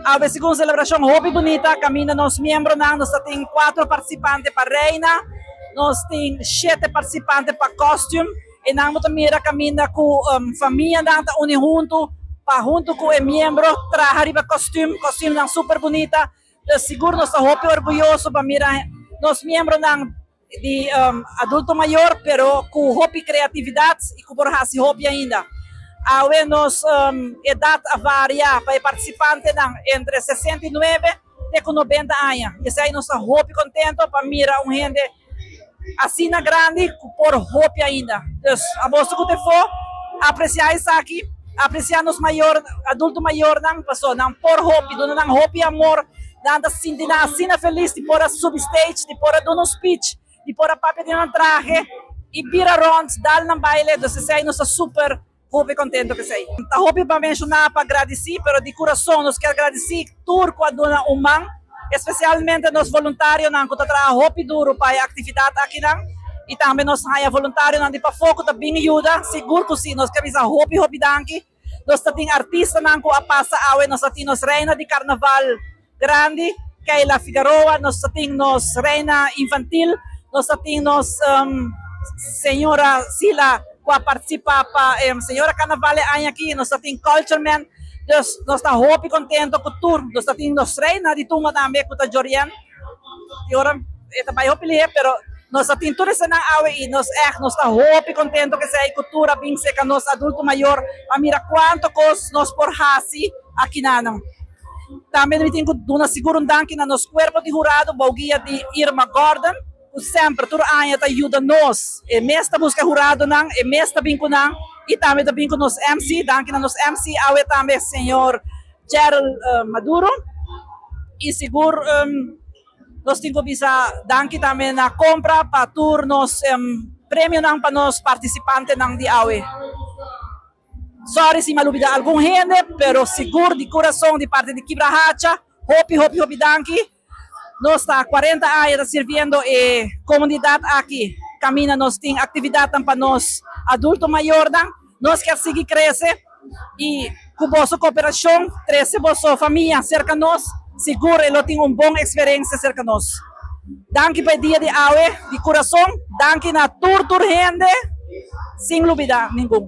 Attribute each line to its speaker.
Speaker 1: A segunda celebração Hopi Bonita, caminha nos membros, nós temos 4 participantes para reina, nós temos 7 participantes para costume, e nós também caminha com família, nós unimos junto com os membros, trazer para costume não super bonita, seguro nós Hopi orgulhoso para mirar, nós membros de adulto maior, pero com Hopi criatividade e com borracha Hopi ainda. A nos edad varia para participantes entre 69 e 90 anos. E aí nós estamos muito contentos para mirar gente assim grande por Hopi ainda. Então, a você que for apreciar isso aqui, apreciar nos maior, adulto maior não passou, não por Hopi, não Hopi amor, não se sentir assim feliz de por a substage, de por a dar um speech, de por a papel de um traje e vira ronds, dar um baile. Então, aí nós estamos super Hopi contento que sei. A Hopi para mencionar para agradecer, pero de coração nós queremos agradecer tudo a dona humana, especialmente nos voluntários que trabalham Hopi duro para a atividade aqui e também nós temos voluntários que para foco também ajuda, seguro que sim, nós queremos Hopi danke. Nós temos artistas que a passa awe, nós temos reina de carnaval grande, Keila Figueroa, nós temos reina infantil, nós temos senhora Sila para participar para senhora Carnaval aqui, nós temos Culture Man, nós estamos Hopi contento com tudo, nós temos reina de tunga também com a Jorian, e agora também Hopi lihe, pero nós temos tudo isso na awe e nós estamos Hopi contento que sei cultura bem seca nós adulto maior, a mira quanto coisa nós por hasi aqui não. Também temos uma seguro danke na nosso corpo de jurado, guia de Irma Gordon. Sempre, todo ano ajuda nós, e mesmo busca jurado não, e mesmo também com não, e também com nos MC, danke na nos MC, awe também senhor Gerald Maduro, e seguro nós temos bisa danke também na compra para tour nos prêmio não para nos participantes não de awe. Sorry se me olvidar algum gente, pero seguro de coração de parte de Quibrahacha, Hopi danke. Nós estamos há 40 anos servindo a comunidade aqui. Caminha, nós temos atividade para nós, adultos maiores. Nós queremos seguir crescer e com a vossa cooperação, crescer a vossa família cerca de nós. Seguro, ele tem uma boa experiência cerca de nós. Danke para o dia de awe, de coração. Danke na tour gente, sem dúvida nenhuma.